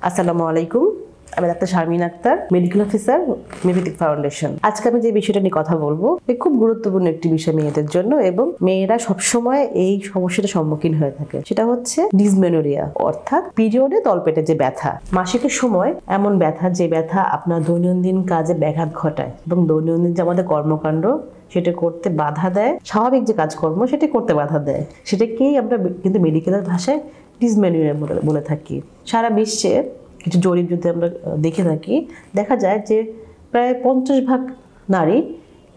আসসালামু আলাইকুম। আমি doctor Sharmin Akter, medical officer, মেভিটিক ফাউন্ডেশন। আজকে আমি যে বিষয়টা নিয়ে কথা বলবো খুব গুরুত্বপূর্ণ একটি বিষয় মেয়েদের জন্য, এবং মেয়েরা সবসময় এই সমস্যাটার সম্মুখীন হয়ে থাকে। সেটা হচ্ছে ডিসমেনোরিয়া, অর্থাৎ পিরিয়ডে তলপেটে যে ব্যথা। মাসিকের সময় এমন ব্যথা, যে ব্যথা আপনার দৈনন্দিন কাজে ব্যাঘাত ঘটায় এবং দৈনন্দিন যে আমাদের কর্মকাণ্ড সেটা করতে বাধা দেয়, স্বাভাবিক যে কাজকর্ম সেটা করতে বাধা দেয়। সেটাকেই আমরা কিন্তু মেডিকেলের ভাষায় ডিসমেনোরিয়া বলে থাকি। সারা বিশ্বে কিছু জরিপ যদি আমরা দেখে থাকি, দেখা যায় যে প্রায় 50% নারী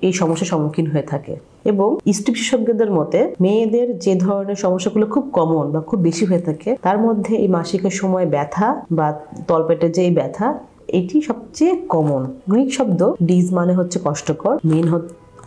এই সমস্যার সম্মুখীন হয়ে থাকে। এবং স্ত্রী বিশেষজ্ঞদের মতে মেয়েদের যে ধরনের সমস্যাগুলো খুব কমন বা খুব বেশি হয়ে থাকে, তার মধ্যে এই মাসিকের সময় ব্যথা বা তলপেটে যে ব্যথা, এটি সবচেয়ে কমন। গ্রিক শব্দ ডিজ মানে হচ্ছে কষ্টকর, মেন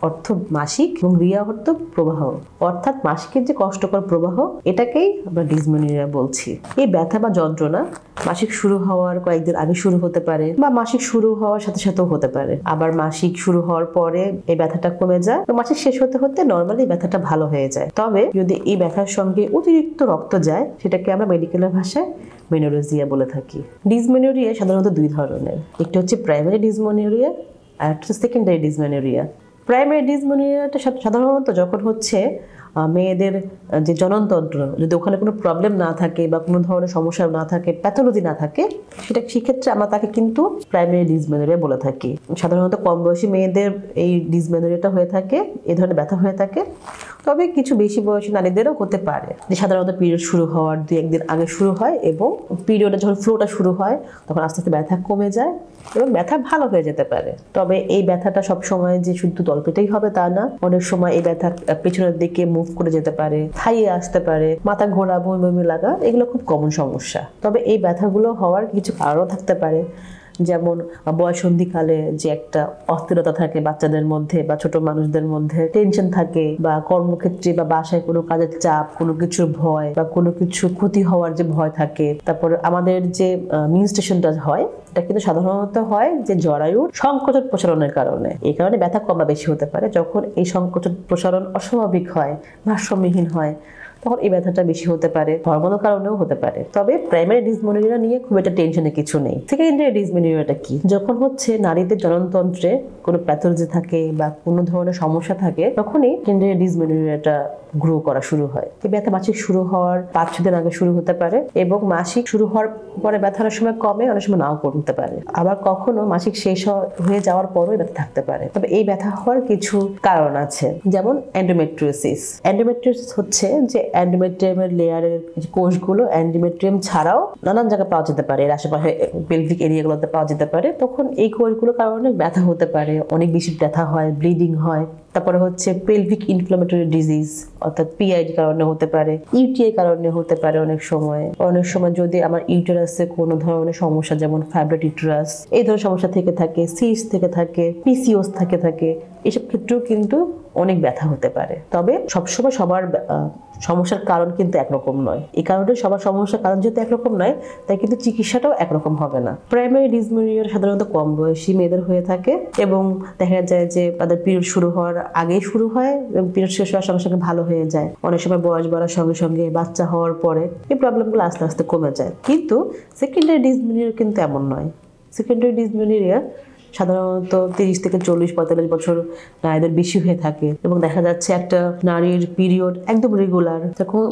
অর্থ মাসিক, এবং রিয়া অর্থ প্রবাহ, অর্থাৎ মাসিকের যে কষ্টকর প্রবাহ, এটাকেই আমরা ডিসমেনোরিয়া বলছি। এই ব্যথা বা যন্ত্রণা মাসিক শুরু হওয়ার কয়েকদিন আগে শুরু হতে পারে, বা মাসিক শুরু হওয়ার সাথে সাথেও হতে পারে। আবার মাসিক শুরু হওয়ার পরে এই ব্যথাটা কমে যায়, মাসিক শেষ হতে হতে নর্মালি ব্যথাটা ভালো হয়ে যায়। তবে যদি এই ব্যথার সঙ্গে অতিরিক্ত রক্ত যায়, সেটাকে আমরা মেডিকেলের ভাষায় মেনোরেজিয়া বলে থাকি। ডিসমেনোরিয়া সাধারণত দুই ধরনের, একটি হচ্ছে প্রাইমারি ডিসমেনোরিয়া আর একটা হচ্ছে সেকেন্ডারি ডিসমেনোরিয়া। প্রাইমারি ডিসমেনোরিয়াটা সাধারণত যখন হচ্ছে মেয়েদের যে জননতন্ত্র, যদি ওখানে কোনো প্রবলেম না থাকে বা কোনো ধরনের সমস্যা না থাকে, প্যাথোলজি না থাকে, সেক্ষেত্রে আমরা তাকে কিন্তু প্রাইমারি ডিসমেনোরিয়া বলে থাকি। সাধারণত কম বয়সী মেয়েদের এই ডিসমেনোরিয়াটা হয়ে থাকে, এই ধরনের ব্যথা হয়ে থাকে। তবে কিছু বেশি বয়সী নারীদেরও হতে পারে, যে সাধারণত পিরিয়ড শুরু হওয়ার 2-1 দিন আগে শুরু হয়, এবং পিরিয়ডে যখন ফ্লোটা শুরু হয় তখন আস্তে আস্তে ব্যথা কমে যায় এবং ব্যথা ভালো হয়ে যেতে পারে। তবে এই ব্যথাটা সবসময় যে শুধু তলপেটেই হবে তা না, অনেক সময় এই ব্যথা পেছনের দিকে মুভ করে যেতে পারে, থাইয়ে আসতে পারে, মাথা ঘোরা, বমি লাগা, এগুলো খুব কমন সমস্যা। তবে এই ব্যথাগুলো হওয়ার কিছু কারণও থাকতে পারে, যেমন বয়ঃসন্ধিকালে যে একটা অস্থিরতা থাকে বাচ্চাদের মধ্যে বা ছোট মানুষদের মধ্যে, টেনশন থাকে, বা কর্মক্ষেত্রে বা বাসায় কোনো কাজের চাপ, কোনো কিছুর ভয় বা কোনো কিছু ক্ষতি হওয়ার যে ভয় থাকে। তারপর আমাদের যে মিনস্ট্রেশনটা হয়, এটা কিন্তু সাধারণত হয় যে জরায়ুর সংকোচন প্রসারণের কারণে। এই কারণে ব্যথা কম বা বেশি হতে পারে। যখন এই সংকোচন প্রসারণ অস্বাভাবিক হয়, ভারসাম্যহীন হয়, তখন এই ব্যথাটা বেশি হতে পারে, হরমোনাল কারণেও হতে পারে। তবে প্রাইমারি ডিসমেনোরিয়া নিয়ে খুব একটা টেনশনের কিছু নেই। সেকেন্ডারি ডিসমেনোরিয়াটা কি? যখন হচ্ছে নারীদের জননতন্ত্রে কোনো প্যাথোলজি থাকে বা কোনো ধরনের সমস্যা থাকে, তখনই সেকেন্ডারি ডিসমেনোরিয়াটা গ্রো করা শুরু হয়। এই ব্যথা মাসিক শুরু হওয়ার 5-6 দিন আগে শুরু হতে পারে, এবং মাসিক শুরু হওয়ার পরে ব্যথা অনেক সময় কমে, অনেক সময় নাও কমতে পারে। আবার কখনো মাসিক শেষ হয়ে যাওয়ার পরও ব্যথা থাকতে পারে। তবে এই ব্যথা হওয়ার কিছু কারণ আছে, যেমন এন্ডোমেট্রিওসিস। এন্ডোমেট্রিওসিস হচ্ছে যে এন্ডোমেট্রিয়ামের লেয়ারের কোষগুলো এন্ডোমেট্রিয়াম ছাড়াও নানান জায়গায় পাওয়া যেতে পারে, এর আশেপাশে পেলভিক এরিয়াগুলোতে পাওয়া যেতে পারে। তখন এই কোষগুলোর কারণে ব্যথা হতে পারে, অনেক বেশি ব্যথা হয়, ব্লিডিং হয়। তারপরে হচ্ছে পেলভিক ইনফ্লামেটরি ডিজিজ, অর্থাৎ পিআইডি কারণে হতে পারে, ইউটিআই কারণে হতে পারে। অনেক সময় যদি আমার ইউটেরাসে কোনো ধরনের সমস্যা, যেমন ফাইব্রয়েড ইউটেরাস, এই ধরনের সমস্যা থেকে থাকে, সিস্ট থেকে থাকে, পিসিওস থাকে, এসব ক্ষেত্রেও কিন্তু অনেক ব্যথা হতে পারে। তবে সবসময় সবার সমস্যার কারণ কিন্তু একরকম নয়। এই কারণে সবার সমস্যার কারণ যেহেতু একরকম নয়, তাই কিন্তু চিকিৎসাটাও একরকম হবে না। প্রাইমারি ডিসমেনোরিয়া সাধারণত কম বয়সী মেয়েদের হয়ে থাকে, এবং দেখা যায় যে তাদের পিরিয়ড শুরু হওয়ার আগেই শুরু হয় এবং পিরিয়ড শেষ হওয়ার সঙ্গে সঙ্গে ভালো হয়ে যায়। অনেক সময় বয়স বাড়ার সঙ্গে সঙ্গে, বাচ্চা হওয়ার পরে এই প্রবলেমগুলো আস্তে আস্তে কমে যায়। কিন্তু সেকেন্ডারি ডিসমেনোরিয়া কিন্তু এমন নয়। সেকেন্ডারি ডিসমেনোরিয়া সাধারণত 30 থেকে 40-45 বছর নারীদের বেশি হয়ে থাকে, এবং দেখা যাচ্ছে একটা নারীর পিরিয়ড একদম রেগুলার,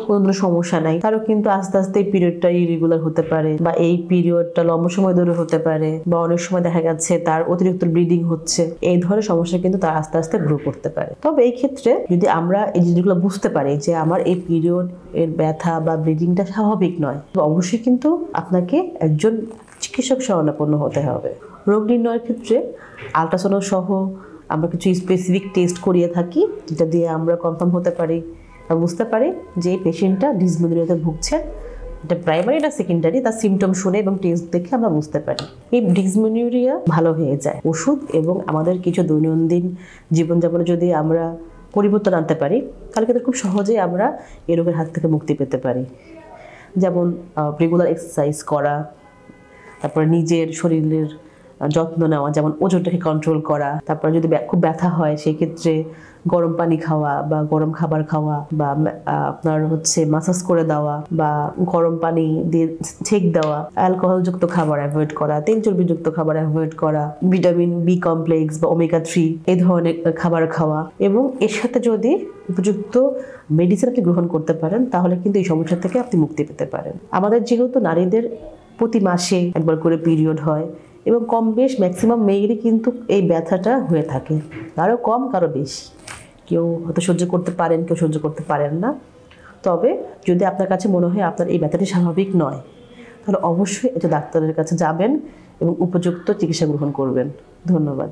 কোনো সমস্যা নাই, তারও কিন্তু আস্তে আস্তে এই পিরিয়ডটা ইরেগুলার হতে পারে, বা এই পিরিয়ডটা লম্বা সময় ধরে হতে পারে, বা অনেক সময় দেখা যাচ্ছে তার অতিরিক্ত ব্লিডিং হচ্ছে। এই ধরনের সমস্যা কিন্তু তার আস্তে আস্তে গ্রো করতে পারে। তবে এই ক্ষেত্রে যদি আমরা এই জিনিসগুলো বুঝতে পারি যে আমার এই পিরিয়ড এর ব্যথা বা ব্লিডিংটা স্বাভাবিক নয়, অবশ্যই কিন্তু আপনাকে একজন চিকিৎসক শরণাপন্ন হতে হবে। রোগ নির্ণয়ের ক্ষেত্রে আল্ট্রাসাউন্ড সহ আমরা কিছু স্পেসিফিক টেস্ট করিয়ে থাকি, যেটা দিয়ে আমরা কনফার্ম হতে পারি বা বুঝতে পারি যে এই পেশেন্টটা ডিসমেনোরিয়াতে ভুগছে। এটা প্রাইমারি না সেকেন্ডারি, তার সিমটম শুনে এবং টেস্ট দেখে আমরা বুঝতে পারি। এই ডিসমেনোরিয়া ভালো হয়ে যায় ওষুধ এবং আমাদের কিছু দৈনন্দিন জীবনযাপনে যদি আমরা পরিবর্তন আনতে পারি, তাহলে কিন্তু খুব সহজেই আমরা এই রোগের হাত থেকে মুক্তি পেতে পারি। যেমন রেগুলার এক্সারসাইজ করা, তারপরে নিজের শরীরের যত্ন নেওয়া, যেমন ওজনটাকে কন্ট্রোল করা। তারপরে যদি খুব ব্যথা হয় সেক্ষেত্রে গরম পানি খাওয়া বা গরম খাবার খাওয়া বা আপনার হচ্ছে মাসাজ করে দেওয়া বা গরম পানি দিয়ে ছেঁক দেওয়া, অ্যালকোহলযুক্ত খাবার অ্যাভয়েড করা, তেল চর্বিযুক্ত খাবার অ্যাভয়েড করা, ভিটামিন বি কমপ্লেক্স বা ওমেগা 3 এই ধরনের খাবার খাওয়া, এবং এর সাথে যদি উপযুক্ত মেডিসিন আপনি গ্রহণ করতে পারেন তাহলে কিন্তু এই সমস্যা থেকে আপনি মুক্তি পেতে পারেন। আমাদের যেহেতু নারীদের প্রতি মাসে একবার করে পিরিয়ড হয় এবং কম বেশ ম্যাক্সিমাম মেয়েরই কিন্তু এই ব্যথাটা হয়ে থাকে, কারো কম কারো বেশি। কেউ হয়তো সহ্য করতে পারেন, কেউ সহ্য করতে পারেন না। তবে যদি আপনার কাছে মনে হয় আপনার এই ব্যথাটি স্বাভাবিক নয়, তাহলে অবশ্যই এটা ডাক্তারের কাছে যাবেন এবং উপযুক্ত চিকিৎসা গ্রহণ করবেন। ধন্যবাদ।